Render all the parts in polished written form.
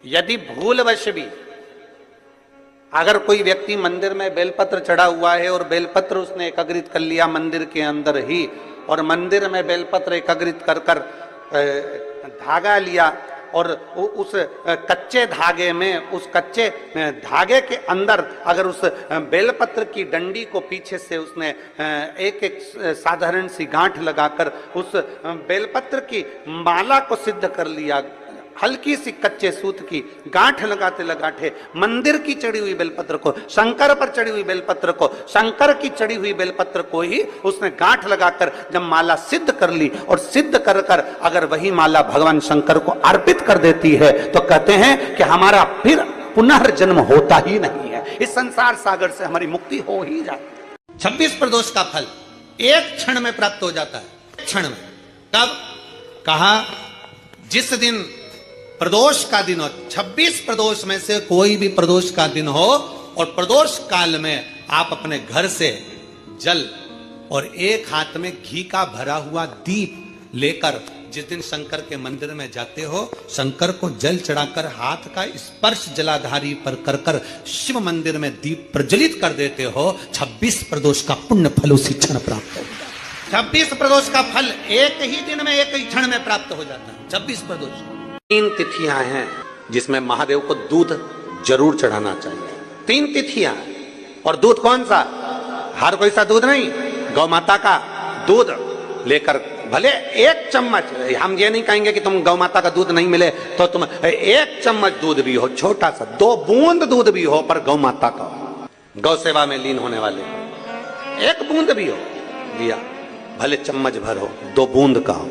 यदि भूलवश भी अगर कोई व्यक्ति मंदिर में बेलपत्र चढ़ा हुआ है और बेलपत्र उसने एकत्रित कर लिया मंदिर के अंदर ही, और मंदिर में बेलपत्र एकत्रित कर कर धागा लिया और उस कच्चे धागे में, उस कच्चे धागे के अंदर अगर उस बेलपत्र की डंडी को पीछे से उसने एक एक साधारण सी गांठ लगाकर उस बेलपत्र की माला को सिद्ध कर लिया, हल्की सी कच्चे सूत की गांठ लगाते लगाते मंदिर की चढ़ी हुई बेलपत्र को, शंकर पर चढ़ी हुई बेलपत्र को, शंकर की चढ़ी हुई बेलपत्र को ही उसने गांठ लगाकर जब माला सिद्ध कर ली और सिद्ध कर कर अगर वही माला भगवान शंकर को अर्पित कर देती है तो कहते हैं कि हमारा फिर पुनर्जन्म होता ही नहीं है, इस संसार सागर से हमारी मुक्ति हो ही जाती है। 26 प्रदोष का फल एक क्षण में प्राप्त हो जाता है। क्षण में कब कहा? जिस दिन प्रदोष का दिन हो, 26 प्रदोष में से कोई भी प्रदोष का दिन हो और प्रदोष काल में आप अपने घर से जल और एक हाथ में घी का भरा हुआ दीप लेकर जिस दिन शंकर के मंदिर में जाते हो, शंकर को जल चढ़ाकर हाथ का स्पर्श जलाधारी पर कर कर शिव मंदिर में दीप प्रज्वलित कर देते हो, 26 प्रदोष का पुण्य फल उसी क्षण प्राप्त हो। 26 प्रदोष का फल एक ही दिन में, एक ही क्षण में प्राप्त हो जाता है। 26 प्रदोष 3 तिथियां हैं जिसमें महादेव को दूध जरूर चढ़ाना चाहिए। 3 तिथियां, और दूध कौन सा? हर कोई सा दूध नहीं, गौ माता का दूध लेकर, भले 1 चम्मच, हम ये नहीं कहेंगे कि तुम गौ माता का दूध नहीं मिले तो तुम 1 चम्मच दूध भी हो, छोटा सा 2 बूंद दूध भी हो, पर गौ माता का, गौ सेवा में लीन होने वाले 1 बूंद भी हो दिया, भले चम्मच भर हो, 2 बूंद का हो।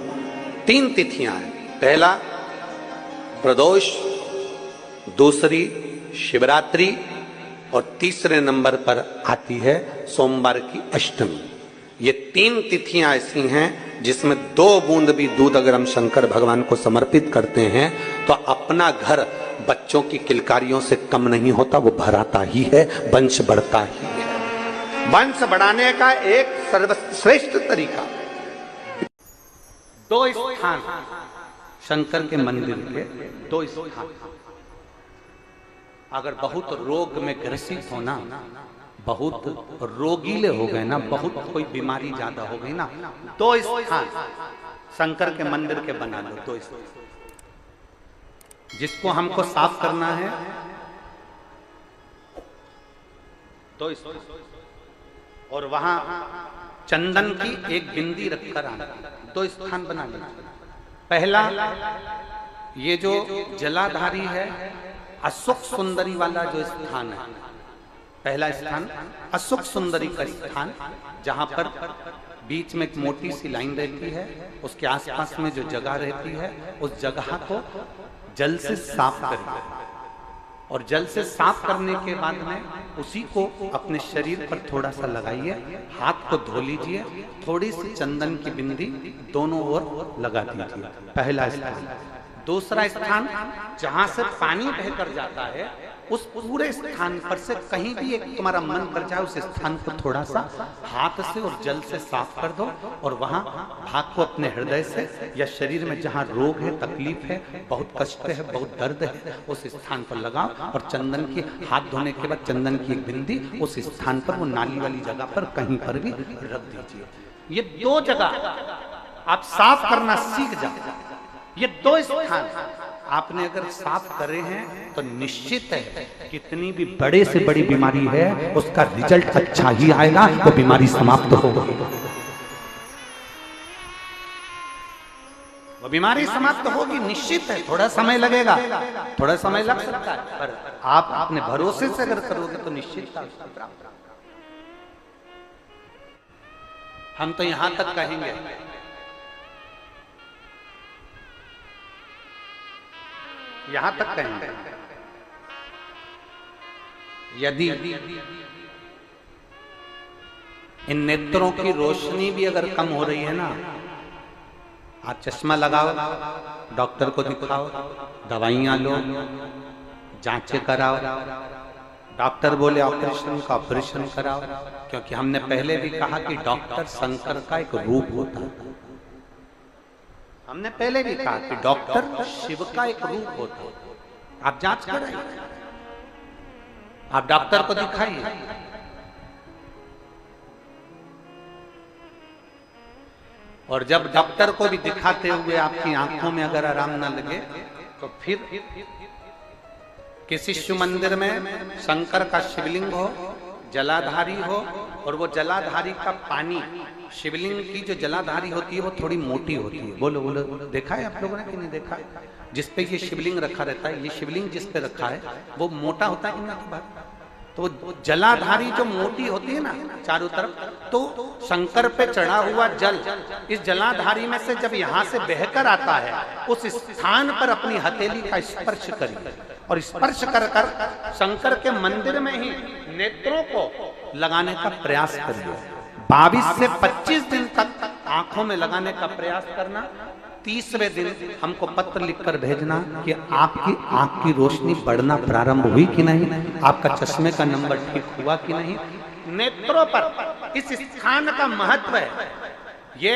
3 तिथियां हैं, पहला प्रदोष, दूसरी शिवरात्रि और तीसरे नंबर पर आती है सोमवार की अष्टमी। ये 3 तिथियां ऐसी हैं जिसमें 2 बूंद भी दूध अगर हम शंकर भगवान को समर्पित करते हैं तो अपना घर बच्चों की किलकारियों से कम नहीं होता, वो भराता ही है, वंश बढ़ता ही है। वंश बढ़ाने का एक सर्वश्रेष्ठ तरीका, 2 स्थान शंकर के मंदिर के, 2 स्थान। अगर बहुत रोग में ग्रसित हो ना, बहुत रोगीले हो गए ना, बहुत कोई बीमारी ज्यादा हो गई ना, 2 स्थान शंकर के मंदिर के बना लो। 2 स्थान जिसको हमको साफ करना है, 2 स्थान, और वहां चंदन की एक बिंदी रखकर आना, 2 स्थान बना लो। पहला, ये जो जलाधारी है, अशोक सुंदरी वाला जो स्थान है, पहला स्थान अशोक सुंदरी का स्थान, जहां पर बीच में एक मोटी सी लाइन रहती है, उसके आसपास में जो जगह रहती है उस जगह को जल से साफ करिए, और जल से साफ करने के बाद में उसी को अपने शरीर पर थोड़ा सा लगाइए, हाथ को धो लीजिए, थोड़ी सी चंदन की बिंदी दोनों ओर लगा दीजिए। पहला स्थान। दूसरा स्थान, जहां से पानी बहकर जाता है उस पूरे स्थान पर से कहीं भी एक तुम्हारा मन कर जाए उस स्थान को थोड़ा सा हाथ से और जल से साफ कर दो, और वहां भाग को अपने हृदय से या शरीर में जहां रोग है, तकलीफ है, बहुत कष्ट है, बहुत दर्द है, उस स्थान पर लगाओ, और चंदन की, हाथ धोने के बाद चंदन की एक बिंदी उस स्थान पर, वो नाली वाली जगह पर कहीं पर भी रख दीजिए। ये 2 जगह आप साफ करना सीख जाओ। ये 2 स्थान आपने अगर साफ करे हैं तो निश्चित है कितनी भी बड़े से बड़ी बीमारी है उसका रिजल्ट अच्छा ही आएगा, वो बीमारी समाप्त होगी, वो बीमारी समाप्त होगी, निश्चित है। थोड़ा समय लगेगा, थोड़ा समय लग सकता है, पर आप अपने भरोसे से अगर करोगे तो निश्चित प्राप्त। हम तो यहां तक कहेंगे, यहां तक कहेंगे, यदि इन नेत्रों की रोशनी भी अगर कम हो रही है ना, आप चश्मा लगाओ, डॉक्टर को दिखाओ, दवाइयां लो, जांचें कराओ, डॉक्टर बोले ऑपरेशन का ऑपरेशन कराओ, क्योंकि हमने पहले भी कहा कि डॉक्टर शंकर का एक रूप होता है। हमने पहले भी कहा कि डॉक्टर शिव का एक रूप होता है, आप जांच कराइए, आप डॉक्टर को दिखाइए। और जब डॉक्टर को भी दिखाते हुए आपकी आंखों में अगर आराम न लगे तो फिर किसी शिव मंदिर में शंकर का शिवलिंग हो, जलाधारी हो, और वो जलाधारी का पानी, शिवलिंग की जो जलाधारी होती है वो थोड़ी मोटी होती है। बोलो बोलो, देखा है आप लोगों ने कि नहीं देखा? जिसपे ये शिवलिंग रखा रहता है, ये शिवलिंग जिस पे रखा है वो मोटा होता है कि ना? तो वो जलाधारी जो मोटी होती है ना चारों तरफ, तो शंकर पे चढ़ा हुआ जल इस जलाधारी में से जब यहाँ से बहकर आता है, उस स्थान पर अपनी हथेली का स्पर्श करिए और स्पर्श कर कर शंकर के मंदिर में ही नेत्रों को लगाने का प्रयास करिए। 22 से 25 दिन तक आंखों में लगाने का प्रयास करना। 30वें दिन हमको पत्र लिखकर भेजना कि आपकी आंख की रोशनी बढ़ना प्रारंभ हुई कि नहीं, आपका चश्मे का नंबर ठीक हुआ कि नहीं। नेत्रों पर इस स्थान का महत्व है। ये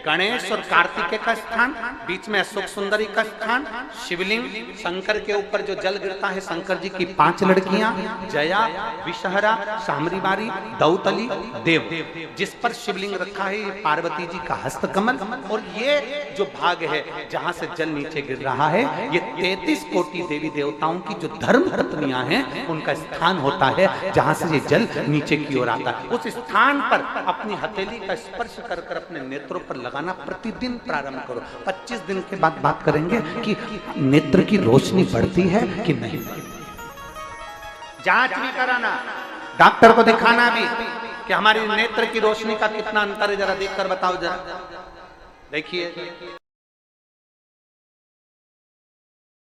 गणेश और कार्तिकेय का स्थान, बीच में अशोक सुंदरी का स्थान, शिवलिंग, शंकर के ऊपर जो जल गिरता है, शंकर जी की 5 लड़कियां, जया, विषहरा, सामरीबारी, दौतली, देव, जिस पर शिवलिंग रखा है, ये पार्वती जी का हस्तकमल। और ये जो भाग है जहां से जल नीचे गिर रहा है, ये 33 कोटि देवी देवताओं की जो धर्म पत्नियां हैं उनका स्थान होता है, जहां से ये जल नीचे की ओर आता है। उस स्थान पर अपनी हथेली का स्पर्श कर कर अपने नेत्रों पर लगाना प्रतिदिन प्रारंभ करो। 25 दिन के बाद बात करेंगे कि नेत्र की रोशनी बढ़ती है कि नहीं। जांच भी कराना, डॉक्टर को दिखाना भी कि हमारी नेत्र की रोशनी का कितना अंतर है, जरा देखकर बताओ जरा। देखिए